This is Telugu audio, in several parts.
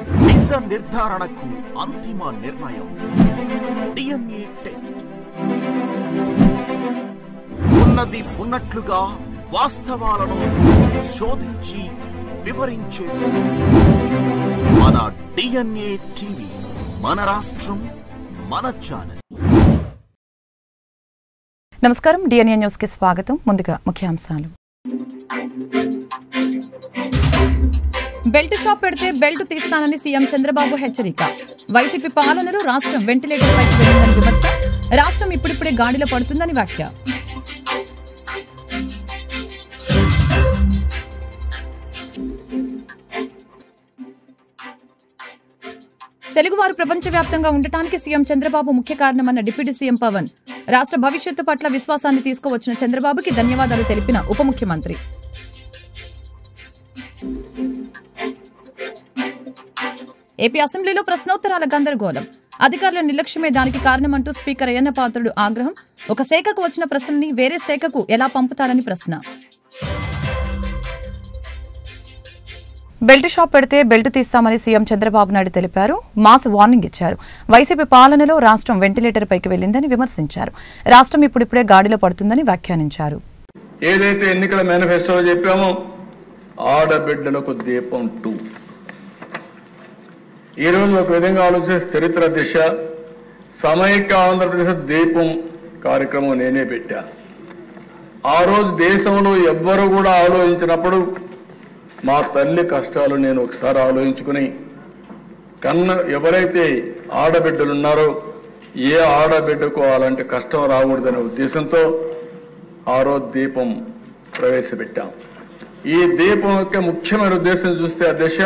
నిజ నిర్ధారణకు అంతిమ నిర్ణయం DNA టెస్ట్. ఉన్నది ఉన్నట్లుగా వాస్తవాలను శోధించి వివరించే మన DNA టీవీ, మన రాష్ట్రం, మన ఛానల్. నమస్కారం, DNA న్యూస్ కి స్వాగతం. ముందుగా ముఖ్యాంశాలు. బెల్ట్ షాప్ పెడితే బెల్ట్ తీస్తానని సీఎం చంద్రబాబు హెచ్చరిక. వైసీపీ పాలనలో రాష్ట్రం వెంటిలేటర్ పైకి వెళ్లిందని విమర్శ. రాష్ట్రం ఇప్పుడిప్పుడే గాడిలో పడుతుందని వ్యాఖ్య. తెలుగువారు ప్రపంచవ్యాప్తంగా ఉండటానికి సీఎం చంద్రబాబు ముఖ్య కారణమన్న డిప్యూటీ సీఎం పవన్. రాష్ట్ర భవిష్యత్తు పట్ల విశ్వాసాన్ని తీసుకువచ్చిన చంద్రబాబుకి ధన్యవాదాలు తెలిపిన ఉప ముఖ్యమంత్రి. ఏపీ అసెంబ్లీలో ప్రశ్నోత్తరాల గందరగోళం. అధికారుల నిర్లక్ష్యమే దానికి కారణమంటూ స్పీకర్ అయ్యన్న పాత్రుడు ఆగ్రహం. ఒక శాఖకు వచ్చిన ప్రశ్నల్ని వేరే శాఖకు ఎలా పంపుతారని ప్రశ్న. బెల్ట్ షాప్ పెడితే బెల్ట్ తీస్తామని సీఎం చంద్రబాబు నాయుడు తెలిపారు. మాస్ వార్నింగ్ ఇచ్చారు. వైసీపీ పాలనలో రాష్ట్రం వెంటిలేటర్ పైకి వెళ్లిందని విమర్శించారు. రాష్ట్రం ఇప్పుడిప్పుడే గాడిలో పడుతుందని వ్యాఖ్యానించారు. ఏదైతే ఎన్నికల మేనిఫెస్టోలో చెప్పామో ఆడబిడ్డలకు దీపం 2 ఈ రోజు ఒక విధంగా ఆలోచిస్తే చరిత్ర దిశ సమైక్య ఆంధ్రప్రదేశ్ దీపం కార్యక్రమం నేనే పెట్టా. ఆ రోజు దేశంలో ఎవ్వరూ కూడా ఆలోచించినప్పుడు మా తల్లి కష్టాలు నేను ఒకసారి ఆలోచించుకుని ఎవరైతే ఆడబిడ్డలు ఉన్నారో ఏ ఆడబిడ్డకు అలాంటి కష్టం రాకూడదనే ఉద్దేశంతో ఆ రోజు దీపం ప్రవేశపెట్టాం. ఈ దీపం యొక్క ముఖ్యమైన ఉద్దేశం చూస్తే ఆ దిశ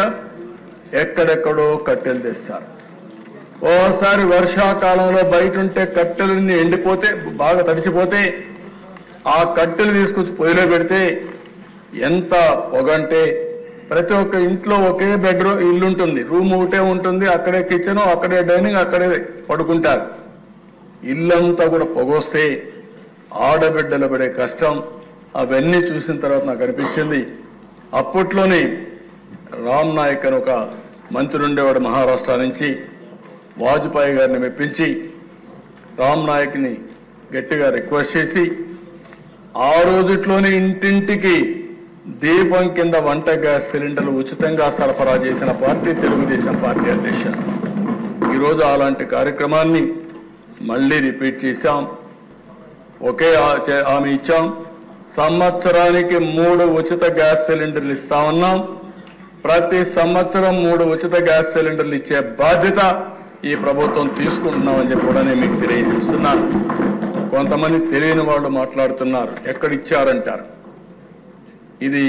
ఎక్కడెక్కడో కట్టెలు తెస్తారు. ఓసారి వర్షాకాలంలో బయట ఉంటే కట్టెలన్నీ ఎండిపోతే బాగా తడిచిపోతే ఆ కట్టెలు తీసుకొచ్చి పొయ్యిలో పెడితే ఎంత పొగంటే ప్రతి ఒక్క ఇంట్లో ఒకే బెడ్రూమ్ ఇల్లు ఉంటుంది, రూమ్ ఒకటే ఉంటుంది, అక్కడే కిచెన్, అక్కడే డైనింగ్, అక్కడే పడుకుంటారు. ఇల్లంతా కూడా పొగొస్తే ఆడబిడ్డలు పడే కష్టం అవన్నీ చూసిన తర్వాత నాకు అనిపించింది. అప్పట్లోనే రామ్ నాయక్ అని ఒక మంత్రి ఉండేవాడు మహారాష్ట్ర నుంచి, వాజ్పేయి గారిని మెప్పించి రామ్ నాయక్ని గట్టిగా రిక్వెస్ట్ చేసి ఆ రోజుట్లోనే ఇంటింటికి దీపం కింద వంట గ్యాస్ సిలిండర్లు ఉచితంగా సరఫరా చేసిన పార్టీ తెలుగుదేశం పార్టీ అధ్యక్ష. ఈరోజు అలాంటి కార్యక్రమాన్ని మళ్ళీ రిపీట్ చేశాం. ఒకే హామీ ఇచ్చాం. సంవత్సరానికి 3 ఉచిత గ్యాస్ సిలిండర్లు ఇస్తామన్నాం. ప్రతి సంవత్సరం 3 ఉచిత గ్యాస్ సిలిండర్లు ఇచ్చే బాధ్యత ఈ ప్రభుత్వం తీసుకుంటున్నామని చెప్పి కూడా నేను మీకు తెలియజేస్తున్నాను. కొంతమంది తెలియని వాళ్ళు మాట్లాడుతున్నారు, ఎక్కడిచ్చారంటారు. ఇది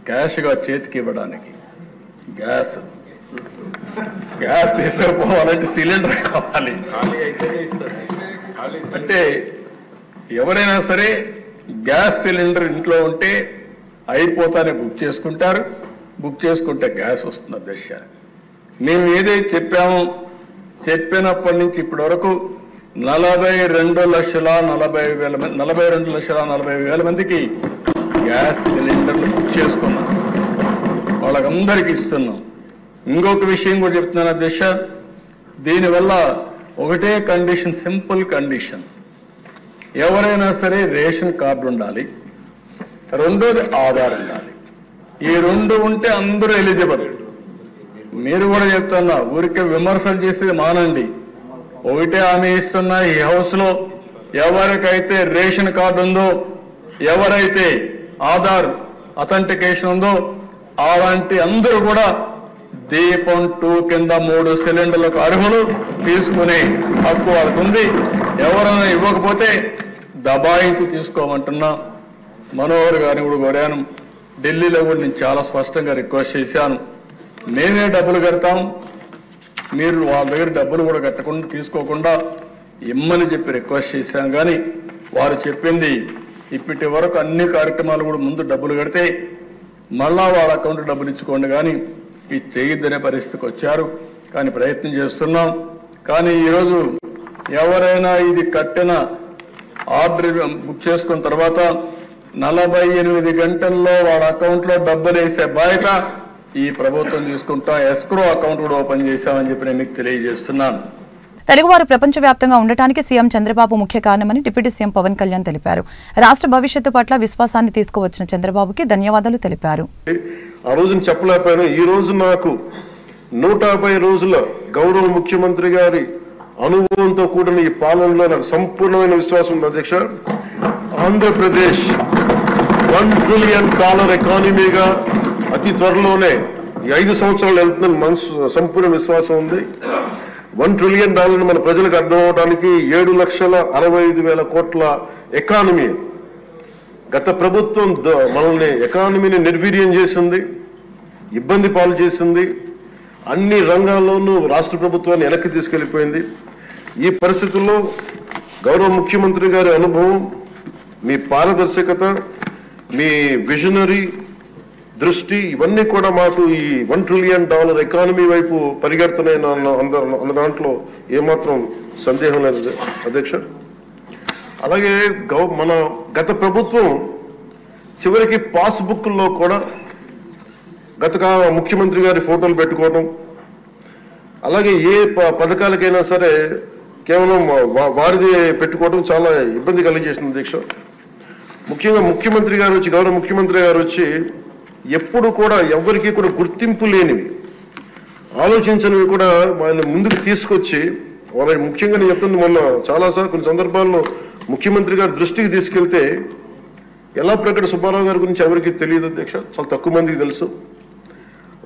క్యాష్గా చేతికి ఇవ్వడానికి. గ్యాస్ తీసుకుపోవాలంటే సిలిండర్ కావాలి. అంటే ఎవరైనా సరే గ్యాస్ సిలిండర్ ఇంట్లో ఉంటే అయిపోతానే బుక్ చేసుకుంటారు. బుక్ చేసుకుంటే గ్యాస్ వస్తుంది దశ. మేము ఏదైతే చెప్పామో చెప్పినప్పటి నుంచి ఇప్పటి వరకు 42,40,000 మందికి గ్యాస్ సిలిండర్లు బుక్ చేసుకున్నాం. వాళ్ళకందరికీ ఇస్తున్నాం. ఇంకొక విషయం కూడా చెప్తున్నాను అధ్యక్ష, దీనివల్ల ఒకటే కండిషన్, సింపుల్ కండిషన్, ఎవరైనా సరే రేషన్ కార్డు ఉండాలి, రెండోది ఆధార్ ఉండాలి. ఈ 2 ఉంటే అందరూ ఎలిజిబుల్. మీరు కూడా చెప్తున్నా, ఊరికే విమర్శలు చేసేది మానండి. ఒకటే హామీ ఇస్తున్నా, ఈ హౌస్ లో ఎవరికైతే రేషన్ కార్డు ఉందో, ఎవరైతే ఆధార్ అథెంటికేషన్ ఉందో అలాంటి అందరూ కూడా దీపం 2 కింద 3 సిలిండర్లకు అర్హులు, తీసుకునే హక్కు వాళ్ళకు ఉంది. ఎవరైనా ఇవ్వకపోతే దబాయించి తీసుకోమంటున్నా. మనోహర్ గారిని కూడా కోరాను, ఢిల్లీలో కూడా నేను చాలా స్పష్టంగా రిక్వెస్ట్ చేశాను. మేమే డబ్బులు కడతాం, మీరు వాళ్ళ దగ్గర డబ్బులు కూడా కట్టకుండా తీసుకోకుండా ఇమ్మని చెప్పి రిక్వెస్ట్ చేశాను. కానీ వారు చెప్పింది ఇప్పటి వరకు అన్ని కార్యక్రమాలు కూడా ముందు డబ్బులు కడితే మళ్ళా వాళ్ళ అకౌంట్ డబ్బులు ఇచ్చుకోండి, కానీ ఇది చేయొద్దనే పరిస్థితికి వచ్చారు. కానీ ప్రయత్నం చేస్తున్నాం. కానీ ఈరోజు ఎవరైనా ఇది కట్టిన ఆర్డర్ బుక్ చేసుకున్న తర్వాత 48 గంటల్లో వాళ్ళ అకౌంట్లో డబ్బులు వేసే బాధ్యత ఈ ప్రభుత్వం తీసుకుంటా ఎస్క్రో అకౌంట్ కూడా ఓపెన్ చేశామని చెప్పి నేను మీకు తెలియజేస్తున్నాను. తెలుగువారు ప్రపంచవ్యాప్తంగా ఉండటానికి సీఎం చంద్రబాబు ముఖ్య కారణమని డిప్యూటీ సీఎం పవన్ కళ్యాణ్ తెలిపారు. రాష్ట్ర భవిష్యత్తు పట్ల విశ్వాసాన్ని తీసుకువచ్చిన చంద్రబాబుకి ధన్యవాదాలు తెలిపారు. ఆ రోజున చెప్పలేకపోయాను. ఈ రోజు నాకు 150 రోజుల గౌరవ ముఖ్యమంత్రి గారి అనుభవంతో కూడిన ఈ పాలనలో నాకు సంపూర్ణమైన విశ్వాసం ఉంది అధ్యక్ష. ఆంధ్రప్రదేశ్ $1 ట్రిలియన్ ఎకానమీగా అతి త్వరలోనే ఈ 5 సంవత్సరాలు వెళ్తుందని మనసు సంపూర్ణ విశ్వాసం ఉంది. $1 ట్రిలియన్ మన ప్రజలకు అర్థం అవడానికి 7,65,000 కోట్ల ఎకానమీ. గత ప్రభుత్వం మనల్ని ఎకానమీని నిర్వీర్యం చేసింది, ఇబ్బంది పాలు చేసింది, అన్ని రంగాల్లోనూ రాష్ట్ర ప్రభుత్వాన్ని వెనక్కి తీసుకెళ్లిపోయింది. ఈ పరిస్థితుల్లో గౌరవ ముఖ్యమంత్రి గారి అనుభవం, మీ పారదర్శకత, మీ విజనరీ దృష్టి ఇవన్నీ కూడా మాకు ఈ $1 ట్రిలియన్ ఎకానమీ వైపు పరిగెడుతున్నాయి అన్న దాంట్లో ఏమాత్రం సందేహం లేదు అధ్యక్ష. అలాగే మన గత ప్రభుత్వం చివరికి పాస్బుక్లో కూడా గత ముఖ్యమంత్రి గారి ఫోటోలు పెట్టుకోవడం, అలాగే ఏ పథకాలకైనా సరే కేవలం వారిది పెట్టుకోవడం చాలా ఇబ్బంది కలిగజేసింది అధ్యక్ష. ముఖ్యంగా ముఖ్యమంత్రి గారు వచ్చి గౌరవ ముఖ్యమంత్రి గారు వచ్చి ఎప్పుడు కూడా ఎవరికి కూడా గుర్తింపు లేనివి, ఆలోచించనివి కూడా వాళ్ళని ముందుకు తీసుకొచ్చి వాళ్ళకి ముఖ్యంగా నేను చెప్తుంది మొన్న చాలాసార్లు కొన్ని సందర్భాల్లో ముఖ్యమంత్రి గారి దృష్టికి తీసుకెళ్తే యల్లాప్రగడ సుబ్బారావు గారి గురించి ఎవరికి తెలియదు అధ్యక్ష, చాలా తక్కువ మందికి తెలుసు.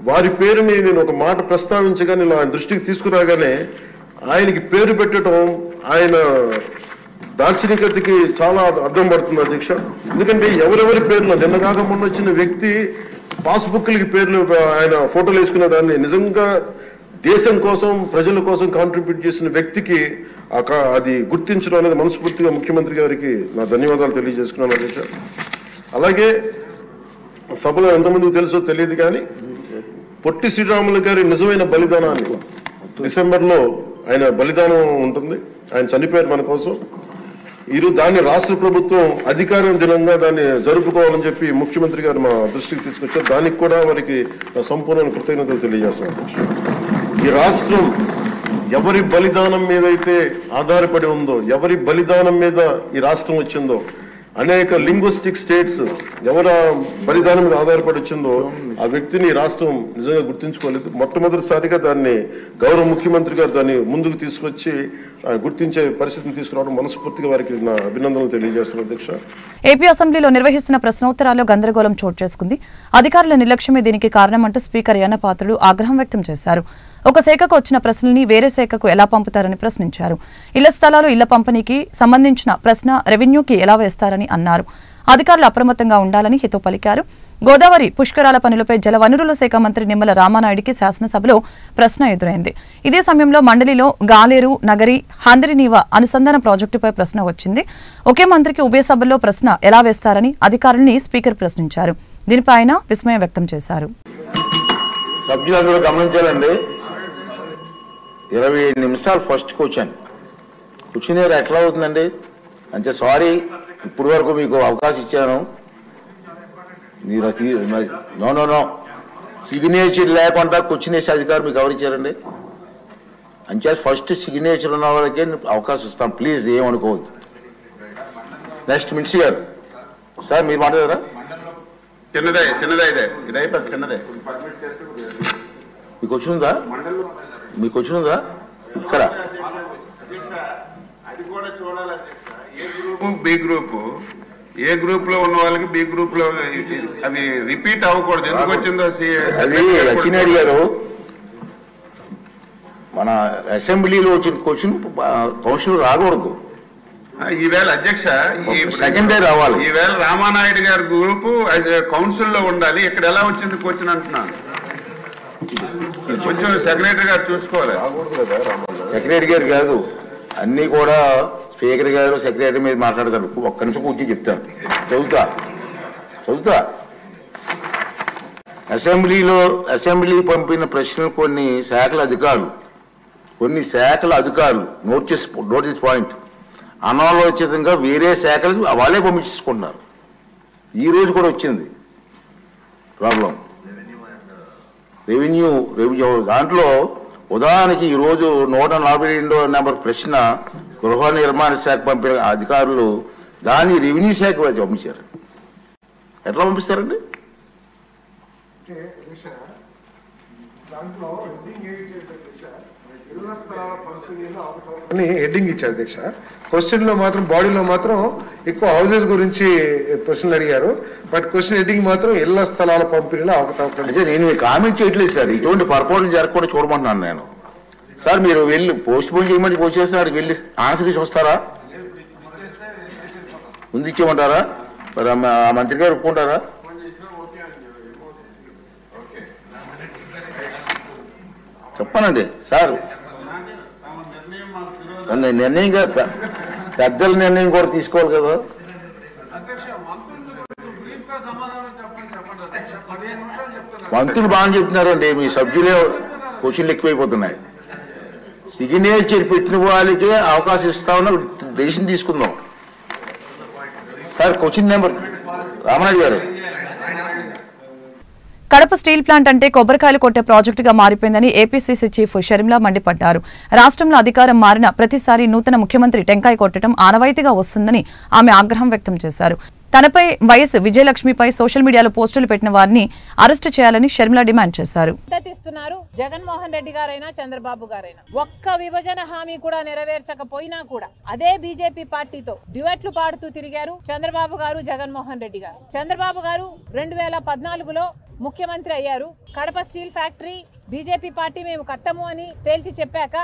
వారి పేరుని నేను ఒక మాట ప్రస్తావించగానే ఆయన దృష్టికి తీసుకురాగానే ఆయనకి పేరు పెట్టడం ఆయన దార్శనికతకి చాలా అర్థం పడుతుంది అధ్యక్ష. ఎందుకంటే ఎవరెవరి పేర్లు నిన్నగాక మొన్న వచ్చిన వ్యక్తి పాస్బుక్లకి పేర్లు ఆయన ఫోటోలు వేసుకున్న దాన్ని నిజంగా దేశం కోసం ప్రజల కోసం కాంట్రిబ్యూట్ చేసిన వ్యక్తికి అది గుర్తించడం అనేది మనస్ఫూర్తిగా ముఖ్యమంత్రి గారికి నా ధన్యవాదాలు తెలియజేసుకున్నాను అధ్యక్ష. అలాగే సభలో ఎంతమందికి తెలుసో తెలియదు కానీ పొట్టి శ్రీరాములు గారి నిజమైన బలిదానాన్ని డిసెంబర్లో ఆయన బలిదానం ఉంటుంది, ఆయన చనిపోయారు మన కోసం. ఈరోజు దాన్ని రాష్ట్ర ప్రభుత్వం అధికార దినంగా దాన్ని జరుపుకోవాలని చెప్పి ముఖ్యమంత్రి గారు మా దృష్టికి తీసుకొచ్చారు. దానికి కూడా వారికి సంపూర్ణ కృతజ్ఞతలు తెలియజేస్తాను. ఈ రాష్ట్రం ఎవరి బలిదానం మీద అయితే ఆధారపడి ఉందో, ఎవరి బలిదానం మీద ఈ రాష్ట్రం వచ్చిందో, అనేక లింగ్విస్టిక్ స్టేట్స్ ఎవరు బలిదానం మీద ఆధారపడి వచ్చిందో ఆ వ్యక్తిని రాష్ట్రం నిజంగా గుర్తించుకోలేదు. మొట్టమొదటిసారిగా దాన్ని గౌరవ ముఖ్యమంత్రి గారు దాన్ని ముందుకు తీసుకొచ్చి గుర్తించే పరిస్థితిని తీసుకురావడం మనస్ఫూర్తిగా వారికి నా అభినందనలు తెలియజేస్తున్నాను అధ్యక్ష. ఏపీ అసెంబ్లీలో నిర్వహిస్తున్న ప్రశ్నోత్తరాల్లో గందరగోళం చోటు చేసుకుంది. అధికారుల నిర్లక్ష్యమే దీనికి కారణమంటూ స్పీకర్ యన్నపాత్రుడు ఆగ్రహం వ్యక్తం చేశారు. ఒక శాఖకు వచ్చిన ప్రశ్నల్ని వేరే శాఖకు ఎలా పంపుతారని ప్రశ్నించారు. ఇళ్ల స్థలాలు ఇళ్ల పంపిణీకి సంబంధించిన ప్రశ్న రెవెన్యూకి ఎలా వేస్తారని అన్నారు. అధికారులు అప్రమత్తంగా ఉండాలని హితో పలికారు. గోదావరి పుష్కరాల పనులపై జలవనరుల శాఖ మంత్రి నిమ్మల రామానాయుడికి శాసనసభలో ప్రశ్న ఎదురైంది. ఇదే సమయంలో మండలిలో గాలేరు నగరి హంద్రినీవా అనుసంధాన ప్రాజెక్టుపై ప్రశ్న వచ్చింది. ఒకే మంత్రికి ఉభయ సభల్లో ప్రశ్న ఎలా వేస్తారని అధికారుల్ని స్పీకర్ ప్రశ్నించారు. దీనిపై ఆయన విస్మయం వ్యక్తం చేశారు. సభ్యులందరూ గమనించాలండి, 27 నిమిషాలు ఫస్ట్ క్వశ్చన్ ఎట్లా అవుతుందండి అంటే సారీ, ఇప్పుడు వరకు మీకు అవకాశం ఇచ్చాను, మీరు నో సిగ్నేచర్ లేకుండా క్వశ్చన్ వేసే అధికారం మీకు ఎవరు ఇచ్చారండి? అంటే ఫస్ట్ సిగ్నేచర్ ఉన్న వాళ్ళకే అవకాశం ఇస్తాం, ప్లీజ్ ఏమనుకోవద్దు. నెక్స్ట్ మినిస్టర్ గారు, సార్ మీరు మాట్లాడారా? చిన్నదే ఇది అయిపోతుంది, చిన్నదే. మీకు వచ్చిందా ఇక్కడ? బి గ్రూప్, ఏ గ్రూప్ లో ఉన్న వాళ్ళకి బి గ్రూప్ లో అవి రిపీట్ అవ్వకూడదు. ఎందుకు వచ్చిందో అది అచ్చినాయుడు గారు, మన అసెంబ్లీలో వచ్చిన క్వశ్చన్ కౌన్సిల్ రాకూడదు. ఈవేళ అధ్యక్ష సెకండ్ డే రావాలి. ఈవేళ రామానాయుడు గారి గ్రూప్ కౌన్సిల్ లో ఉండాలి. ఇక్కడ ఎలా వచ్చింది క్వశ్చన్ అంటున్నాను. కొంచెం సెక్రటరీ గారు చూసుకోవాలి. సెక్రటరీ గారు కాదు, అన్ని కూడా స్పీకర్ గారు సెక్రటరీ మీద మాట్లాడతారు. ఒక్క నిమిషం కూర్చొని చెప్తాను, చదువుతా. అసెంబ్లీ పంపిన ప్రశ్నలు కొన్ని శాఖల అధికారులు నోటీస్ పాయింట్ అనాలోచితంగా వేరే శాఖలకు వాళ్ళే పంపించుకుంటున్నారు. ఈ రోజు కూడా వచ్చింది ప్రాబ్లం. రెవెన్యూ దాంట్లో ఉదాహరణకి ఈరోజు 142 నెంబర్ ప్రశ్న గృహ నిర్మాణ శాఖ పంపిన అధికారులు దాన్ని రెవెన్యూ శాఖ పంపించారు. ఎట్లా పంపిస్తారండి? హెడ్డింగ్ ఇచ్చారు అధ్యక్ష. క్వశ్చన్ లో మాత్రం బాడీలో మాత్రం ఎక్కువ హౌసెస్ గురించి క్వశ్చన్లు అడిగారు. బట్ క్వశ్చన్ హెడ్డింగ్ మాత్రం ఇళ్ల స్థలాల పంపిణీలో అవకతవకలు. నేను కామెంట్ చేయట్లేదు సార్, ఇటువంటి పొరపాట్లు జరగకుండా చూడమంటున్నాను నేను. సార్ మీరు వెళ్ళి పోస్ట్ పోన్ చేయమని పోస్ట్ చేస్తారు, వెళ్ళి ఆన్సర్ ఇచ్చి వస్తారా? ముందు ఇచ్చేయమంటారా? మరి ఆ మంత్రి గారు ఒప్పుకుంటారా? చెప్పనండి సార్. నిర్ణయం పెద్దల నిర్ణయం కూడా తీసుకోవాలి కదా. మంత్రులు బాగా చెప్తున్నారండి, మీ సభ్యులే క్వశ్చన్లు ఎక్కువైపోతున్నాయి. సిగ్నేచర్ పెట్టిన వాళ్ళకే అవకాశం ఇస్తామన్న డెసిషన్ తీసుకుందాం. సార్ క్వశ్చన్ నెంబర్ రామనాయుడు గారు. కడప స్టీల్ ప్లాంట్ అంటే కొబ్బరికాయలు కొట్టే ప్రాజెక్టుగా మారిపోయిందని ఏపీసీసీ చీఫ్ షర్మిలా మండిపడ్డారు. రాష్ట్రంలో అధికారం మారిన ప్రతిసారి నూతన ముఖ్యమంత్రి టెంకాయ కొట్టడం ఆనవాయితీగా వస్తుందని ఆమె ఆగ్రహం వ్యక్తం చేశారు. తనపై వైఎస్ విజయలక్ష్మిపై సోషల్ మీడియాలో పోస్టులు పెట్టిన వారిని అరెస్టు చేయాలని షర్మిలా డిమాండ్ చేశారు. జగన్మోహన్ రెడ్డి గారైనా చంద్రబాబు గారైనా ఒక్క విభజన హామీ కూడా నెరవేర్చకపోయినా కూడా అదే బీజేపీ పార్టీతో డ్యూయెట్లు పాడుతూ తిరిగారు చంద్రబాబు గారు, జగన్మోహన్ రెడ్డి గారు. చంద్రబాబు గారు 2014లో ముఖ్యమంత్రి అయ్యారు. Kadapa steel factory BJP party మేము కట్టము అని తేల్చి చెప్పాక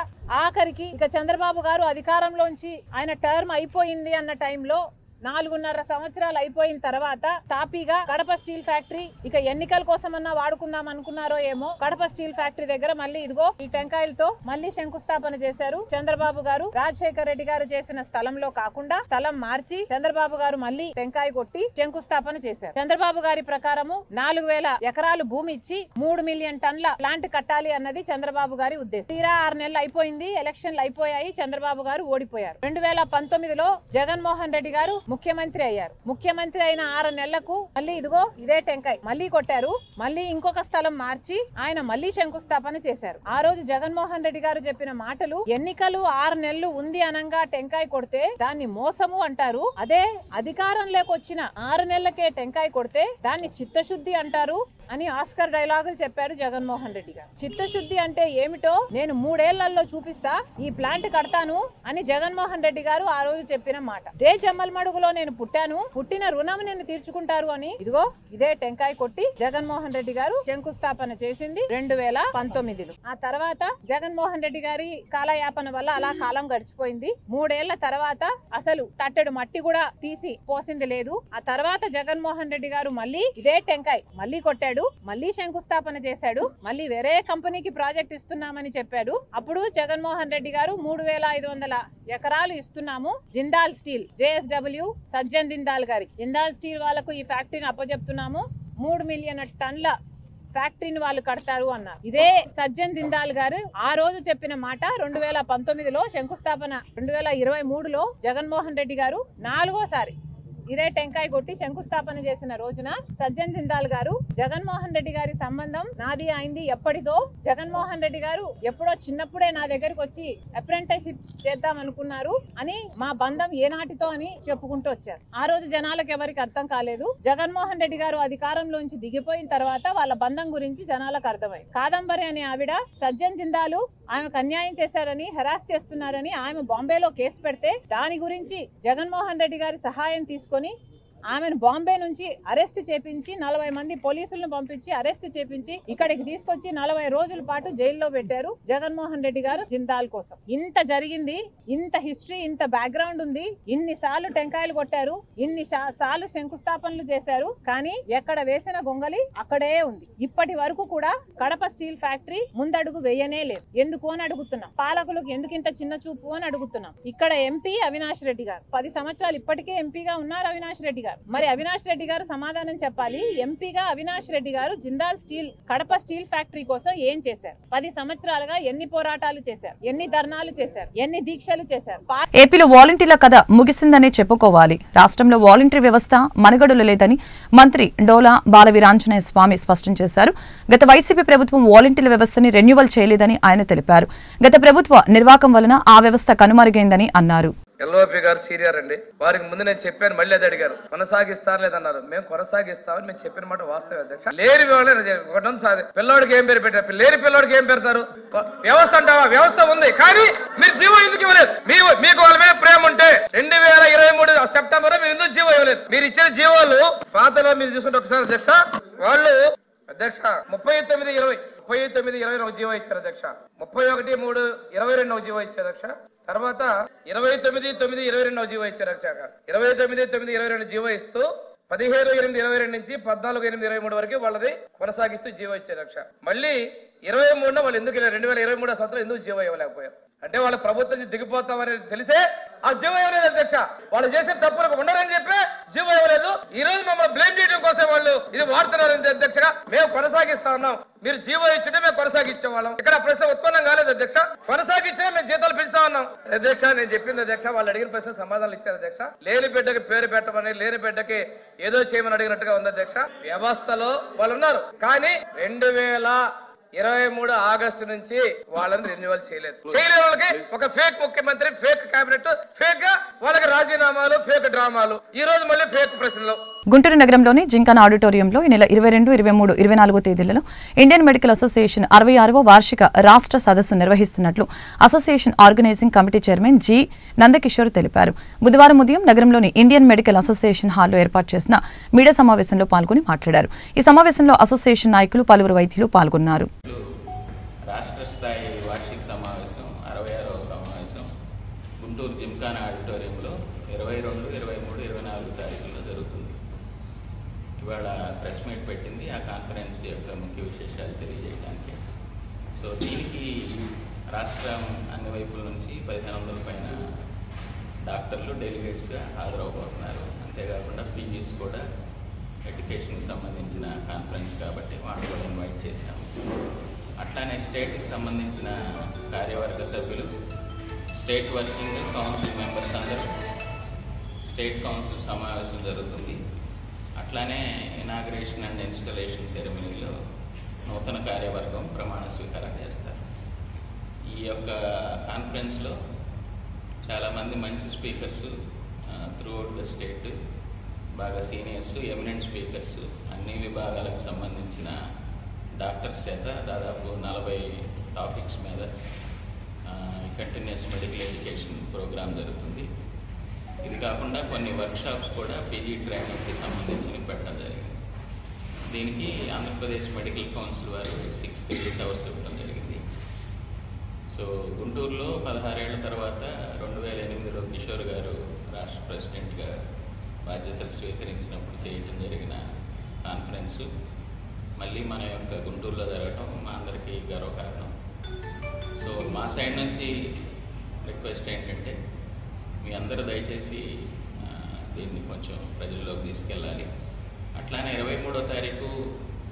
ఆఖరికి ఇక చంద్రబాబు గారు అధికారంలోంచి ఆయన టర్మ్ అయిపోయింది అన్న టైంలో 4.5 సంవత్సరాలు అయిపోయిన తర్వాత తాపీగా కడప స్టీల్ ఫ్యాక్టరీ ఇక ఎన్నికల కోసమన్నా వాడుకుందాం అనుకున్నారో ఏమో, కడప స్టీల్ ఫ్యాక్టరీ దగ్గర మళ్ళీ ఇదిగో ఈ టెంకాయలతో మళ్ళీ శంకుస్థాపన చేశారు. చంద్రబాబు గారు రాజశేఖర రెడ్డి గారు చేసిన స్థలంలో కాకుండా స్థలం మార్చి చంద్రబాబు గారు మళ్ళీ టెంకాయ కొట్టి శంకుస్థాపన చేశారు. చంద్రబాబు గారి ప్రకారము 4000 ఎకరాలు భూమి ఇచ్చి 3 మిలియన్ టన్ల ప్లాంట్ కట్టాలి అన్నది చంద్రబాబు గారి ఉద్దేశం. తీరా 6 నెలలు అయిపోయింది, ఎలక్షన్లు అయిపోయాయి, చంద్రబాబు గారు ఓడిపోయారు. 2019లో జగన్మోహన్ రెడ్డి గారు ముఖ్యమంత్రి అయ్యారు. ముఖ్యమంత్రి అయిన 6 నెలలకు మళ్ళీ ఇదిగో ఇదే టెంకాయ మళ్ళీ కొట్టారు. మళ్ళీ ఇంకొక స్థలం మార్చి ఆయన మళ్ళీ శంకుస్థాపన చేశారు. ఆ రోజు జగన్మోహన్ రెడ్డి గారు చెప్పిన మాటలు, ఎన్నికలు 6 నెలలు ఉంది అనంగా టెంకాయ కొడితే దాన్ని మోసము అంటారు, అదే అధికారంలోకి వచ్చిన 6 నెలలకే టెంకాయ కొడితే దాన్ని చిత్తశుద్ధి అంటారు అని ఆస్కర్ డైలాగులు చెప్పారు జగన్మోహన్ రెడ్డి గారు. చిత్తశుద్ధి అంటే ఏమిటో నేను 3 ఏళ్లలో చూపిస్తా, ఈ ప్లాంట్ కడతాను అని జగన్మోహన్ రెడ్డి గారు ఆ రోజు చెప్పిన మాట. దే జమ్మలమడుగులో నేను పుట్టాను, పుట్టిన రుణం నేను తీర్చుకుంటారు అని ఇదిగో ఇదే టెంకాయ కొట్టి జగన్మోహన్ రెడ్డి గారు శంకుస్థాపన చేసింది 2019లో. ఆ తర్వాత జగన్మోహన్ రెడ్డి గారి కాలయాపన వల్ల అలా కాలం గడిచిపోయింది. 3 ఏళ్ల తర్వాత అసలు తట్టెడు మట్టి కూడా తీసి పోసింది లేదు. ఆ తర్వాత జగన్మోహన్ రెడ్డి గారు మళ్ళీ ఇదే టెంకాయ మళ్ళీ కొట్టాడు, మళ్ళీ శంకుస్థాపన చేశాడు, మళ్ళీ వేరే కంపెనీకి ప్రాజెక్ట్ ఇస్తున్నామని చెప్పాడు. అప్పుడు జగన్మోహన్ రెడ్డి గారు 3500 ఎకరాలు ఇస్తున్నాము జిందాల్ స్టీల్ JSW సజ్జన్ జిందాల్ గారి జిందాల్ స్టీల్ వాళ్ళకు ఈ ఫ్యాక్టరీని అప్పచెప్తున్నాము, 3 మిలియన్ టన్ల ఫ్యాక్టరీని వాళ్ళు కడతారు అన్నారు. ఇదే సజ్జన్ జిందాల్ గారు ఆ రోజు చెప్పిన మాట 2019లో శంకుస్థాపన 2023లో జగన్మోహన్ రెడ్డి గారు 4వసారి ఇదే టెంకాయ కొట్టి శంకుస్థాపన చేసిన రోజున సజ్జన్ జిందాల్ గారు జగన్మోహన్ రెడ్డి గారి సంబంధం నాది అయింది ఎప్పటిదో, జగన్మోహన్ రెడ్డి గారు ఎప్పుడో చిన్నప్పుడే నా దగ్గరికి వచ్చి అప్రెంటిస్షిప్ చేద్దాం అనుకున్నారు అని మా బంధం ఏనాటితో అని చెప్పుకుంటూ వచ్చారు. ఆ రోజు జనాలకు ఎవరికి అర్థం కాలేదు. జగన్మోహన్ రెడ్డి గారు అధికారంలోంచి దిగిపోయిన తర్వాత వాళ్ళ బంధం గురించి జనాలకు అర్థమైంది. కాదంబరి అనే ఆవిడ సజ్జన్ జిందాలు ఆమెకు అన్యాయం చేశారని, హెరాస్ చేస్తున్నారని ఆమె బాంబేలో కేసు పెడితే దాని గురించి జగన్మోహన్ రెడ్డి గారి సహాయం తీసుకొని ఆమెను బాంబే నుంచి అరెస్ట్ చేపించి 40 మంది పోలీసులను పంపించి అరెస్ట్ చేపించి ఇక్కడికి తీసుకొచ్చి 40 రోజుల పాటు జైల్లో పెట్టారు జగన్మోహన్ రెడ్డి గారు జిందాల్ కోసం. ఇంత జరిగింది, ఇంత హిస్టరీ, ఇంత బ్యాక్గ్రౌండ్ ఉంది, ఇన్నిసార్లు టెంకాయలు కొట్టారు, ఇన్ని సార్లు శంకుస్థాపనలు చేశారు, కానీ ఎక్కడ వేసిన గొంగలి అక్కడే ఉంది. ఇప్పటి వరకు కూడా కడప స్టీల్ ఫ్యాక్టరీ ముందడుగు వేయనే లేదు. ఎందుకు అని అడుగుతున్నాం. పాలకులకు ఎందుకు ఇంత చిన్న చూపు అని అడుగుతున్నాం. ఇక్కడ ఎంపీ అవినాష్ రెడ్డి గారు 10 సంవత్సరాలు ఇప్పటికే ఎంపీగా ఉన్నారు. అవినాష్ రెడ్డి గారు గారు. మరి అవినాష్ రెడ్డి గారు సమాధానం చెప్పాలి. ఎంపీగా అవినాష్ రెడ్డి గారు Jindal steel Kadapa steel factory కోసం ఏం చేశారు? 10 సంవత్సరాలుగా ఎన్ని పోరాటాలు చేశారు, ఎన్ని ధర్నాలు చేశారు, ఎన్ని దీక్షలు చేశారు? ఏపీలో వాలంటీర్ల కథ ముగిసిందనే చెప్పుకోవాలి. రాష్ట్రంలో వాలంటీర్ వ్యవస్థ మనుగడలు లేదని మంత్రి డోలా బాలవీరాంజనేయ స్వామి స్పష్టం చేశారు. గత వైసీపీ ప్రభుత్వం వాలంటీర్ల వ్యవస్థని రెన్యువల్ చేయలేదని ఆయన తెలిపారు. గత ప్రభుత్వ నిర్వాహకం వలన ఆ వ్యవస్థ కనుమరుగైందని అన్నారు. ఎల్ఓపి గారు సీనియర్ అండి, వారికి ముందు నేను చెప్పాను, మళ్ళీ అది అడిగారు, కొనసాగిస్తారు లేదన్నారు. మేము కొనసాగిస్తామని మేము చెప్పిన మాట వాస్తవం అధ్యక్ష. లేని పిల్లోడికి ఏం పేరు పెట్టారు, లేని పిల్లోడికి ఏం పెడతారు? వ్యవస్థ అంటావా? వ్యవస్థ ఉంది, కానీ మీరు జీవో ఎందుకు ఇవ్వలేదు? మీకు వాళ్ళ మీద ప్రేమ ఉంటే 2023 సెప్టెంబర్ మీరు ఎందుకు జీవో ఇవ్వలేదు? మీరు ఇచ్చిన జీవోలు పాతలో మీరు చూసుకుంటే ఒకసారి అధ్యక్ష, వాళ్ళు అధ్యక్ష 39/20 ఒక జీవో ఇచ్చారు అధ్యక్ష. 31/3/22 ఒక జీవో ఇచ్చారు అధ్యక్ష. తర్వాత 29/9/22 జీవో ఇచ్చారు అధ్యక్ష. 29/9/22 జీవో ఇస్తూ 15/8/22 నుంచి 14/8/23 వరకు వాళ్ళది కొనసాగిస్తూ జీవో ఇచ్చారు అధ్యక్ష. మళ్ళీ 23 వాళ్ళు ఎందుకు 2023 సంవత్సరం ఎందుకు జీవో ఇవ్వలేకపోయారు? అంటే వాళ్ళ ప్రభుత్వం దిగిపోతామని తెలిసే ఆ జీవో ఇవ్వలేదు అధ్యక్ష. వాళ్ళు చేసే తప్పులకు ఉండరని చెప్పి జీవో ఇవ్వలేదు. ఈ రోజు మమ్మల్ని బ్లేమ్ చేయడం కోసం వాళ్ళు ఇది వాడుతున్నారు అధ్యక్షగా. మేము కొనసాగిస్తా ఉన్నాం, మీరు జీవో ఇచ్చుంటే మేము కొనసాగించే వాళ్ళం. ఇక్కడ ప్రశ్న ఉత్పన్నం కాలేదు అధ్యక్ష. కొనసాగించే మేము జీతాలు పెంచుతా ఉన్నాం అధ్యక్ష. నేను చెప్పింది అధ్యక్ష, వాళ్ళు అడిగిన ప్రశ్న సమాధానాలు ఇచ్చారు అధ్యక్ష. లేని బిడ్డకి పేరు పెట్టమని, లేని బిడ్డకి ఏదో చేయమని అడిగినట్టుగా ఉంది అధ్యక్ష. వ్యవస్థలో వాళ్ళు ఉన్నారు, కానీ 2023 ఆగస్టు నుంచి వాళ్ళని రెన్యువల్ చేయలేదు. చేయలేని వాళ్ళకి ఒక ఫేక్ ముఖ్యమంత్రి, ఫేక్ కేబినెట్, ఫేక్ గా వాళ్ళకి రాజీనామాలు, ఫేక్ డ్రామాలు, ఈ రోజు మళ్ళీ ఫేక్ ప్రశ్నలు. గుంటూరు నగరంలోని జింకానా ఆడిటోరియంలో ఈ నెల 22, 23, 24 తేదీలలో ఇండియన్ మెడికల్ అసోసియేషన్ 66వ వార్షిక రాష్ట్ర సదస్సు నిర్వహిస్తున్నట్లు association organising committee chairman G Nandakishore తెలిపారు. బుధవారం ఉదయం నగరంలోని ఇండియన్ మెడికల్ అసోసియేషన్ హాల్లో ఏర్పాటు చేసిన మీడియా సమావేశంలో పాల్గొని మాట్లాడారు. ఈ సమావేశంలో అసోసియేషన్ నాయకులు, పలువురు వైద్యులు పాల్గొన్నారు. రాష్ట్ర స్థాయి వార్షిక సమావేశం 66వ సమావేశం గుంటూరు జింకానా ఆడిటోరియంలో 22, 23, 24 తారీఖుల్లో జరుగుతుంది. ఇవాళ ప్రెస్ మీట్ పెట్టింది ఆ కాన్ఫరెన్స్ యొక్క ముఖ్య విశేషాలు తెలియజేయడానికి. సో దీనికి రాష్ట్రం అన్ని వైపుల నుంచి 1500 పైన డాక్టర్లు డెలిగేట్స్గా హాజరవబోతున్నారు. అంతేకాకుండా పీజీస్ కూడా ఎడ్యుకేషన్కి సంబంధించిన కాన్ఫరెన్స్ కాబట్టి వాళ్ళు కూడా ఇన్వైట్ చేశాము. అట్లానే స్టేట్కి సంబంధించిన కార్యవర్గ సభ్యులు, స్టేట్ వర్కింగ్ కౌన్సిల్ మెంబర్స్ అందరూ స్టేట్ కౌన్సిల్ సమావేశం జరుగుతుంది. అట్లానే ఇనాగ్రేషన్ అండ్ ఇన్స్టలేషన్ సెరమనీలో నూతన కార్యవర్గం ప్రమాణ స్వీకారం చేస్తారు. ఈ యొక్క కాన్ఫరెన్స్లో చాలామంది మంచి స్పీకర్స్ త్రూఅవుట్ ద స్టేట్, బాగా సీనియర్స్, ఎమినెంట్ స్పీకర్స్, అన్ని విభాగాలకు సంబంధించిన డాక్టర్స్ చేత దాదాపు 40 టాపిక్స్ మీద కంటిన్యూస్ మెడికల్ ఎడ్యుకేషన్ ప్రోగ్రామ్ జరుగుతుంది. ఇది కాకుండా కొన్ని వర్క్షాప్స్ కూడా పీజీ ట్రైనింగ్కి సంబంధించి పెట్టడం జరిగింది. దీనికి ఆంధ్రప్రదేశ్ మెడికల్ కౌన్సిల్ వారు 6 క్రెడిట్ అవర్స్ ఇవ్వడం జరిగింది. సో గుంటూరులో 16 ఏళ్ల తర్వాత 2008లో కిషోర్ గారు రాష్ట్ర ప్రెసిడెంట్గా బాధ్యతలు స్వీకరించినప్పుడు చేయటం జరిగిన కాన్ఫరెన్సు మళ్ళీ మన యొక్క గుంటూరులో జరగటం మా అందరికీ గర్వకారణం. సో మా సైడ్ నుంచి రిక్వెస్ట్ ఏంటంటే మీ అందరూ దయచేసి దీన్ని కొంచెం ప్రజల్లోకి తీసుకెళ్ళాలి. అట్లానే 23వ తారీఖు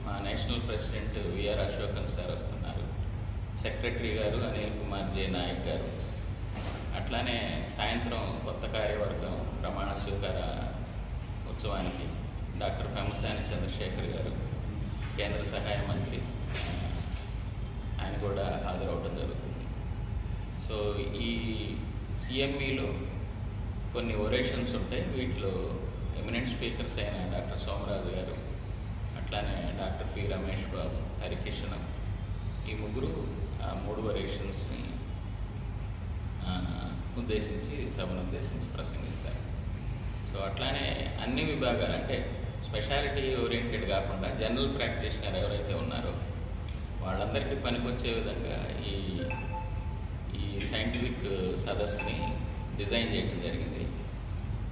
మా national president VR Ashokan sir వస్తున్నారు, సెక్రటరీ గారు అనిల్ కుమార్ జే నాయక్ గారు, అట్లానే సాయంత్రం కొత్త కార్యవర్గం ప్రమాణ స్వీకార ఉత్సవానికి డాక్టర్ పెమ్మసాని చంద్రశేఖర్ గారు, కేంద్ర సహాయ మంత్రి, ఆయన కూడా హాజరవడం జరుగుతుంది. సో ఈ సిఎంఈలో కొన్ని ఒరేషన్స్ ఉంటాయి. వీటిలో ఎమినెంట్ స్పీకర్స్ అయిన డాక్టర్ సోమరాజు గారు, అట్లానే డాక్టర్ పి రమేష్ బాబు, హరికిషన్, ఈ ముగ్గురు 3 ఒరేషన్స్ని సభను ఉద్దేశించి ప్రసంగిస్తారు. సో అట్లానే అన్ని విభాగాలు అంటే స్పెషాలిటీ ఓరియంటెడ్ కాకుండా జనరల్ ప్రాక్టీషనర్ ఎవరైతే ఉన్నారో వాళ్ళందరికీ పనికొచ్చే విధంగా ఈ సైంటిఫిక్ సదస్సుని డిజైన్ చేయడం జరిగింది.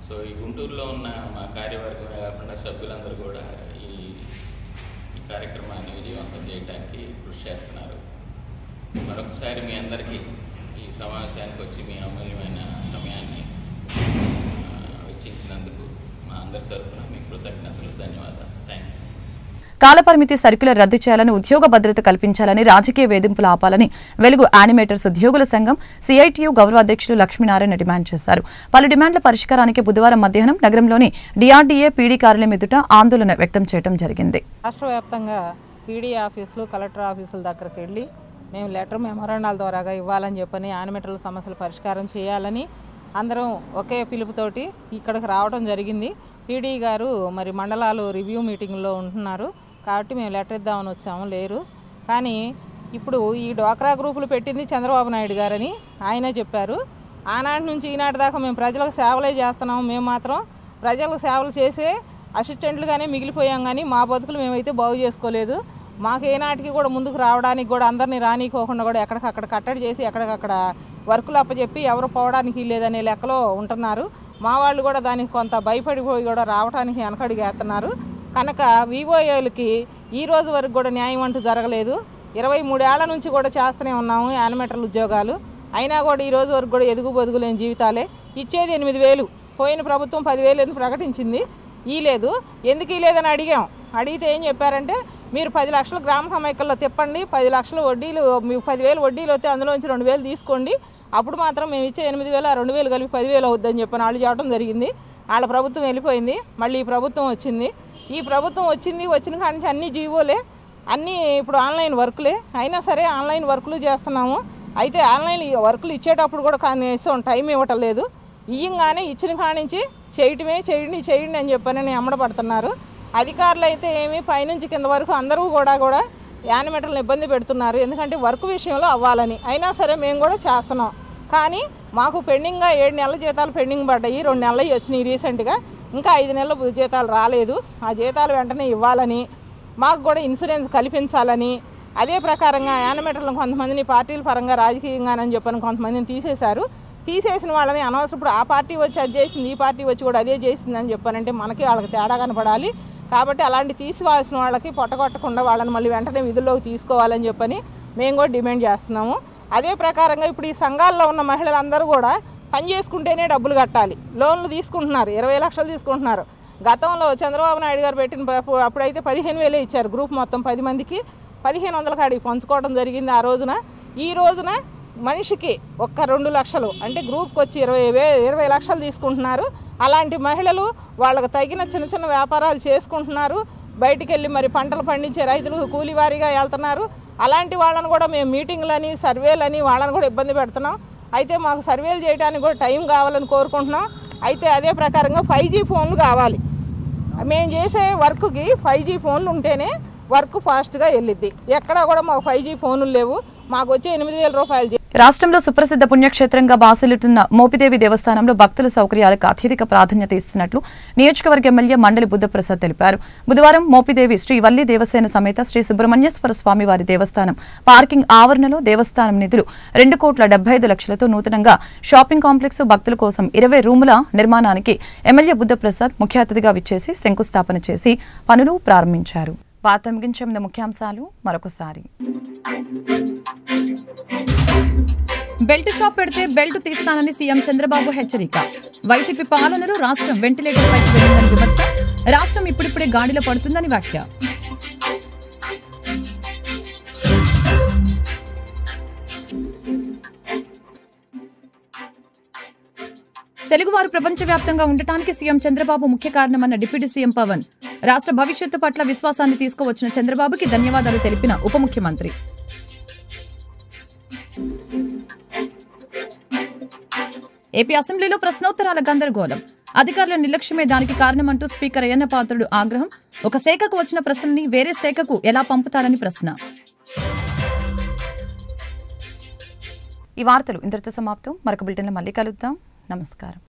సో ఈ గుంటూరులో ఉన్న మా కార్యవర్గమే కాకుండా సభ్యులందరూ కూడా ఈ కార్యక్రమాన్ని విజయవంతం చేయడానికి కృషి చేస్తున్నారు. మరొకసారి మీ అందరికీ ఈ సమావేశానికి వచ్చి మీ అమూల్యమైన సమయాన్ని వెచ్చించినందుకు మా అందరి తరఫున మీకు కృతజ్ఞతలు, ధన్యవాదాలు. Thank you. కాలపరిమితి సర్క్యులర్ రద్దు చేయాలని, ఉద్యోగ భద్రత కల్పించాలని, రాజకీయ వేధింపులు ఆపాలని వెలుగు యానిమేటర్స్ ఉద్యోగుల సంఘం సిఐటియు గౌరవ అధ్యక్షులు లక్ష్మీనారాయణ డిమాండ్ చేశారు. పలు డిమాండ్ల పరిష్కారానికి బుధవారం మధ్యాహ్నం నగరంలోని డిఆర్డీఏ పీడీ కార్యాలయం ఎదుట ఆందోళన వ్యక్తం చేయడం జరిగింది. రాష్ట్ర వ్యాప్తంగా పీడీ ఆఫీసులు, కలెక్టర్ ఆఫీసుల దగ్గరికి వెళ్ళి మేము లెటర్ మెమోరాండాల ద్వారాగా ఇవ్వాలని చెప్పని, యానిమేటర్ల సమస్యలు పరిష్కారం చేయాలని అందరం ఒకే పిలుపుతోటి ఇక్కడికి రావడం జరిగింది. పీడీ గారు మరి మండలాలు రివ్యూ మీటింగ్లో ఉంటున్నారు కాబట్టి మేము లెటర్ ఇద్దామని వచ్చాము, లేరు. కానీ ఇప్పుడు ఈ డ్వాక్రా గ్రూపులు పెట్టింది చంద్రబాబు నాయుడు గారని ఆయనే చెప్పారు. ఆనాటి నుంచి ఈనాటి దాకా మేము ప్రజలకు సేవలే చేస్తున్నాము, మేము మాత్రం ప్రజలకు సేవలు చేసే అసిస్టెంట్లుగానే మిగిలిపోయాం, కానీ మా బతుకులు మేమైతే బాగు చేసుకోలేదు. మాకు ఏనాటికి కూడా ముందుకు రావడానికి కూడా అందరినీ రానికోకుండా కూడా ఎక్కడికక్కడ కట్టడి చేసి ఎక్కడికక్కడ వర్కులు అప్పచెప్పి ఎవరు పోవడానికి లేదనే లెక్కలో ఉంటున్నారు. మా వాళ్ళు కూడా దానికి కొంత భయపడిపోయి కూడా రావడానికి వెనకడిగేస్తున్నారు. కనుక వివోఏలకి ఈ రోజు వరకు కూడా న్యాయం అంటూ జరగలేదు. 23 ఏళ్ల నుంచి కూడా చేస్తూనే ఉన్నాము యానిమేటర్ల ఉద్యోగాలు, అయినా కూడా ఈ రోజు వరకు కూడా ఎదుగు బొదుగు లేని జీవితాలే. ఇచ్చేది 8,000, పోయిన ప్రభుత్వం 10,000 అని ప్రకటించింది, లేదు. ఎందుకు లేదని అడిగాం. అడిగితే ఏం చెప్పారంటే, మీరు 10 లక్షలు గ్రామ సమైక్యంలో తిప్పండి, 10 లక్షలు వడ్డీలు, మీకు 10,000 వడ్డీలు వస్తే అందులోంచి 2,000 తీసుకోండి, అప్పుడు మాత్రం మేము ఇచ్చే 8,000 ఆ 2,000 కలిపి 10,000 అవుద్దని చెప్పని వాళ్ళు చెప్పడం జరిగింది. వాళ్ళ ప్రభుత్వం వెళ్ళిపోయింది, మళ్ళీ ఈ ప్రభుత్వం వచ్చింది. ఈ ప్రభుత్వం వచ్చిన కాడి నుంచి అన్ని జీవోలే, అన్నీ ఇప్పుడు ఆన్లైన్ వర్కులే. అయినా సరే ఆన్లైన్ వర్కులు చేస్తున్నాము. అయితే ఆన్లైన్ వర్కులు ఇచ్చేటప్పుడు కూడా కనీసం టైం ఇవ్వటం లేదు. ఇయ్యంగానే ఇచ్చిన కాడి నుంచి చేయండి అని చెప్పని అమ్మడపడుతున్నారు. అధికారులు అయితే ఏమి పైనుంచి కింద వరకు అందరూ కూడా యానిమేటర్లను ఇబ్బంది పెడుతున్నారు. ఎందుకంటే వర్క్ విషయంలో అవ్వాలని. అయినా సరే మేము కూడా చేస్తున్నాం. కానీ మాకు పెండింగ్గా 7 నెలల జీతాలు పెండింగ్ పడ్డాయి, 2 నెలలు వచ్చినాయి రీసెంట్గా, ఇంకా 5 నెలల జీతాలు రాలేదు. ఆ జీతాలు వెంటనే ఇవ్వాలని, మాకు కూడా ఇన్సూరెన్స్ కల్పించాలని, అదే ప్రకారంగా యానిమేటర్లను కొంతమందిని పార్టీల పరంగా రాజకీయంగానని చెప్పని కొంతమందిని తీసేసిన వాళ్ళని అనవసరం ఇప్పుడు ఆ పార్టీ వచ్చి అది చేసింది, ఈ పార్టీ వచ్చి కూడా అదే చేసిందని చెప్పానంటే మనకి వాళ్ళకి తేడా కనపడాలి. కాబట్టి అలాంటి తీసివాల్సిన వాళ్ళకి పొట్టగొట్టకుండా వాళ్ళని మళ్ళీ వెంటనే విధుల్లోకి తీసుకోవాలని చెప్పని మేము కూడా డిమాండ్ చేస్తున్నాము. అదే ప్రకారంగా ఇప్పుడు ఈ సంఘాల్లో ఉన్న మహిళలందరూ కూడా పని చేసుకుంటేనే డబ్బులు కట్టాలి. లోన్లు తీసుకుంటున్నారు, 20 లక్షలు తీసుకుంటున్నారు. గతంలో చంద్రబాబు నాయుడు గారు పెట్టిన అప్పుడైతే 15,000 ఇచ్చారు. గ్రూప్ మొత్తం 10 మందికి 1,500 కాడికి పంచుకోవడం జరిగింది ఆ రోజున. ఈ రోజున మనిషికి ఒక్క 2 లక్షలు అంటే గ్రూప్కి వచ్చి 20 లక్షలు తీసుకుంటున్నారు. అలాంటి మహిళలు వాళ్ళకు తగిన చిన్న వ్యాపారాలు చేసుకుంటున్నారు. బయటికి వెళ్ళి మరి పంటలు పండించే రైతులకు కూలివారీగా వెళ్తున్నారు. అలాంటి వాళ్ళని కూడా మేము మీటింగ్లని, సర్వేలని వాళ్ళని కూడా ఇబ్బంది పెడుతున్నాం. అయితే మాకు సర్వేలు చేయడానికి కూడా టైం కావాలని కోరుకుంటున్నాం. అయితే అదే ప్రకారంగా 5G ఫోన్లు కావాలి. మేము చేసే వర్క్కి 5G ఫోన్లు ఉంటేనే వర్క్ ఫాస్ట్గా వెళ్ళిద్ది. ఎక్కడా కూడా మాకు 5G ఫోన్లు లేవు. మాకు వచ్చే 8,000 రూపాయలు. రాష్ట్రంలో సుప్రసిద్ధ పుణ్యక్షేత్రంగా బాసిల్లుతున్న మోపిదేవి దేవస్థానంలో భక్తుల సౌకర్యాలకు అత్యధిక ప్రాధాన్యత ఇస్తున్నట్లు నియోజకవర్గ ఎమ్మెల్యే మండలి బుద్ధప్రసాద్ తెలిపారు. బుధవారం మోపిదేవి శ్రీ వల్లి దేవసేన సమేత శ్రీ సుబ్రహ్మణ్యేశ్వర స్వామి వారి దేవస్థానం పార్కింగ్ ఆవరణలో దేవస్థానం నిధులు 2,75,00,000తో నూతనంగా షాపింగ్ కాంప్లెక్స్, భక్తుల కోసం 20 రూముల నిర్మాణానికి ఎమ్మెల్యే బుద్ధప్రసాద్ ముఖ్య అతిథిగా విచ్చేసి శంకుస్థాపన చేసి పనులు ప్రారంభించారు. వార్త ముగించే ముందు ముఖ్యాంశాలు మరొకసారి. బెల్ట్ షాప్ పెడితే బెల్ట్ తీస్తానని సీఎం చంద్రబాబు హెచ్చరిక. వైసీపీ పాలనలో రాష్ట్రం వెంటిలేటర్ పైకి వెళ్ళిందని విమర్శ. రాష్ట్రం ఇప్పుడిప్పుడే గాడిలో పడుతుందని వ్యాఖ్య. తెలుగువారు ప్రపంచవ్యాప్తంగా ఉండటానికి సీఎం చంద్రబాబు ముఖ్య కారణమన్న డిప్యూటీ సీఎం పవన్. రాష్ట్ర భవిష్యత్తు పట్ల విశ్వాసాన్ని తీసుకువచ్చిన చంద్రబాబుకి ధన్యవాదాలు తెలిపిన ఉప ముఖ్యమంత్రి. ఏపీ అసెంబ్లీలో ప్రశ్నోత్తరాల గందరగోళం. అధికారుల నిర్లక్ష్యమే దానికి కారణమంటూ స్పీకర్ అయ్యన్న పాత్రుడు ఆగ్రహం. ఒక శాఖకు వచ్చిన ప్రశ్నల్ని వేరే శాఖకు ఎలా పంపుతారని ప్రశ్న. ఈ వార్తలు ఇంతటితో సమాప్తం. మరొక బులెటిన్లో మళ్ళీ కలుద్దాం. నమస్కారం.